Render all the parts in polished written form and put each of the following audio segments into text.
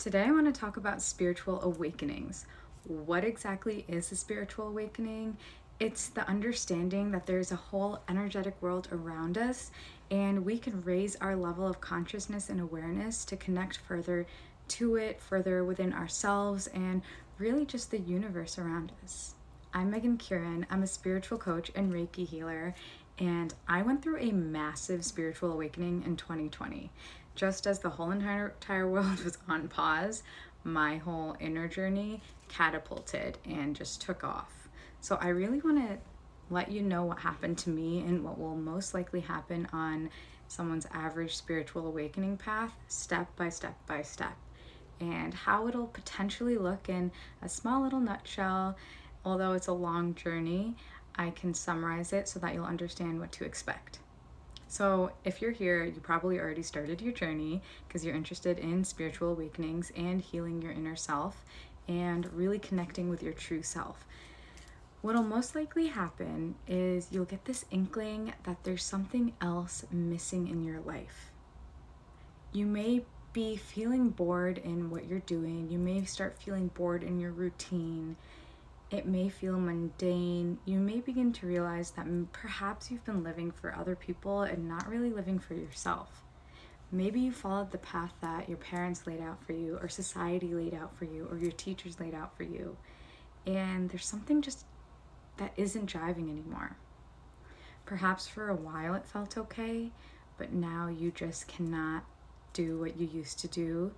Today, I want to talk about spiritual awakenings. What exactly is a spiritual awakening? It's the understanding that there's a whole energetic world around us, and we can raise our level of consciousness and awareness to connect further to it, further within ourselves, and really just the universe around us. I'm Megan Kieran. I'm a spiritual coach and Reiki healer, and I went through a massive spiritual awakening in 2020. Just as the whole entire world was on pause, my whole inner journey catapulted and just took off. So I really want to let you know what happened to me and what will most likely happen on someone's average spiritual awakening path, step by step by step, and how it'll potentially look in a small little nutshell. Although it's a long journey, I can summarize it so that you'll understand what to expect. So, if you're here, you probably already started your journey because you're interested in spiritual awakenings and healing your inner self and really connecting with your true self. What'll most likely happen is you'll get this inkling that there's something else missing in your life. You may be feeling bored in what you're doing, you may start feeling bored in your routine. It may feel mundane. You may begin to realize that perhaps you've been living for other people and not really living for yourself. Maybe you followed the path that your parents laid out for you, or society laid out for you, or your teachers laid out for you, and there's something just that isn't driving anymore. Perhaps for a while it felt okay, but now you just cannot do what you used to do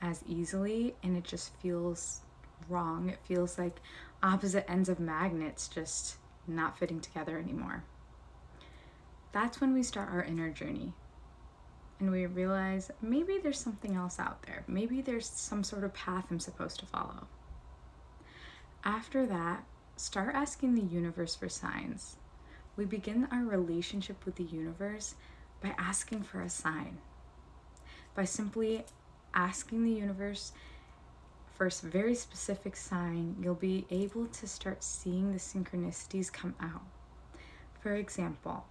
as easily, and it just feels wrong. It feels like opposite ends of magnets just not fitting together anymore. That's when we start our inner journey and we realize maybe there's something else out there. Maybe there's some sort of path I'm supposed to follow. After that, start asking the universe for signs. We begin our relationship with the universe by asking for a sign. By simply asking the universe for a very specific sign, you'll be able to start seeing the synchronicities come out. For example,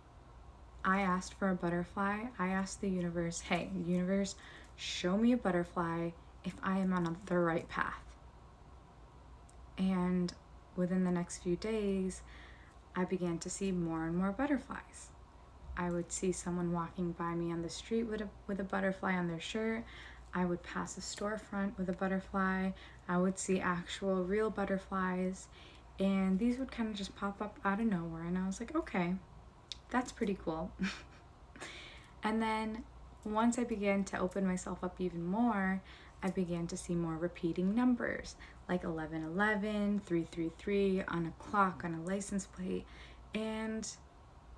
I asked for a butterfly. I asked the universe, hey, universe, show me a butterfly if I am on the right path. And within the next few days, I began to see more and more butterflies. I would see someone walking by me on the street with a butterfly on their shirt. I would pass a storefront with a butterfly. I would see actual real butterflies, and these would kind of just pop up out of nowhere, and I was like, okay, that's pretty cool. And then once I began to open myself up even more, I began to see more repeating numbers like 1111, 333 on a clock, on a license plate, and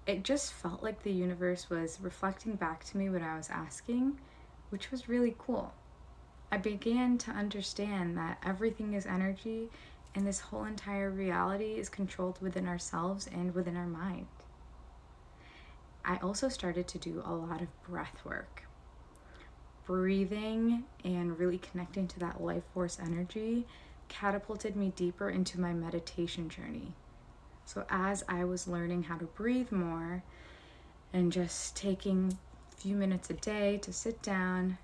it just felt like the universe was reflecting back to me what I was asking, which was really cool. I began to understand that everything is energy and this whole entire reality is controlled within ourselves and within our mind. I also started to do a lot of breath work. Breathing and really connecting to that life force energy catapulted me deeper into my meditation journey. So as I was learning how to breathe more and just taking a few minutes a day to sit down,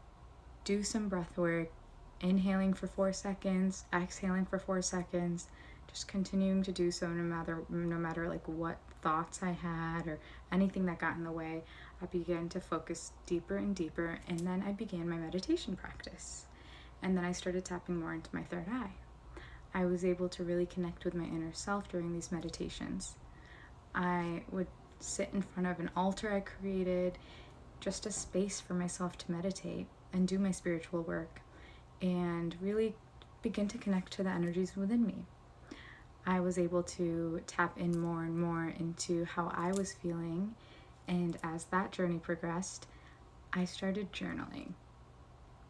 do some breath work, inhaling for 4 seconds, exhaling for 4 seconds, just continuing to do so no matter like what thoughts I had or anything that got in the way, I began to focus deeper and deeper, and then I began my meditation practice. And then I started tapping more into my third eye. I was able to really connect with my inner self during these meditations. I would sit in front of an altar I created, just a space for myself to meditate and do my spiritual work and really begin to connect to the energies within me. I was able to tap in more and more into how I was feeling, and as that journey progressed, I started journaling.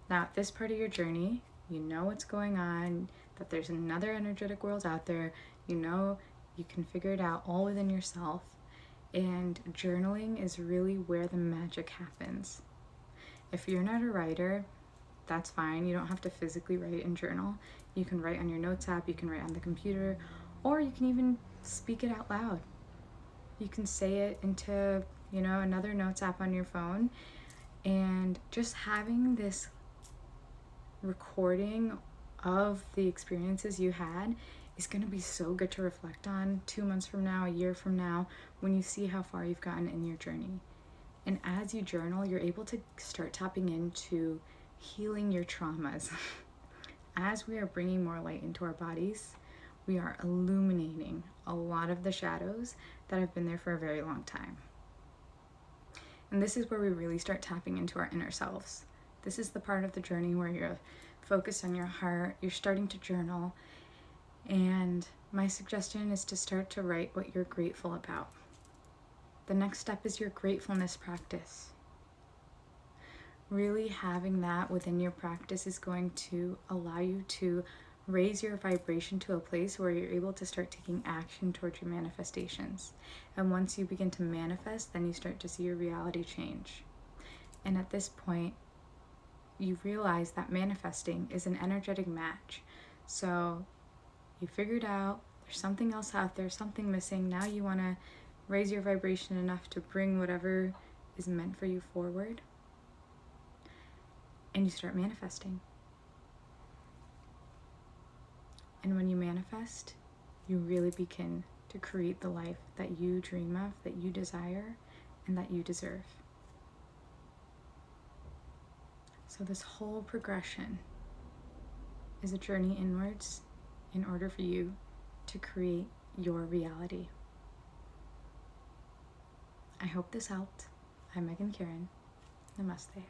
Now, at this part of your journey, you know what's going on, that there's another energetic world out there, you know you can figure it out all within yourself, and journaling is really where the magic happens. If you're not a writer, that's fine. You don't have to physically write and journal. You can write on your notes app, you can write on the computer, or you can even speak it out loud. You can say it into, another notes app on your phone, and just having this recording of the experiences you had is going to be so good to reflect on 2 months from now, a year from now, when you see how far you've gotten in your journey. And as you journal, you're able to start tapping into healing your traumas. As we are bringing more light into our bodies, we are illuminating a lot of the shadows that have been there for a very long time. And this is where we really start tapping into our inner selves. This is the part of the journey where you're focused on your heart, you're starting to journal, and my suggestion is to start to write what you're grateful about. The next step is your gratefulness practice. Really having that within your practice is going to allow you to raise your vibration to a place where you're able to start taking action towards your manifestations. And once you begin to manifest, then you start to see your reality change. And at this point, you realize that manifesting is an energetic match. So you figured out there's something else out there, something missing. Now you want to raise your vibration enough to bring whatever is meant for you forward. And you start manifesting. And when you manifest, you really begin to create the life that you dream of, that you desire, and that you deserve. So this whole progression is a journey inwards in order for you to create your reality. I hope this helped. I'm Megan Karen. Namaste.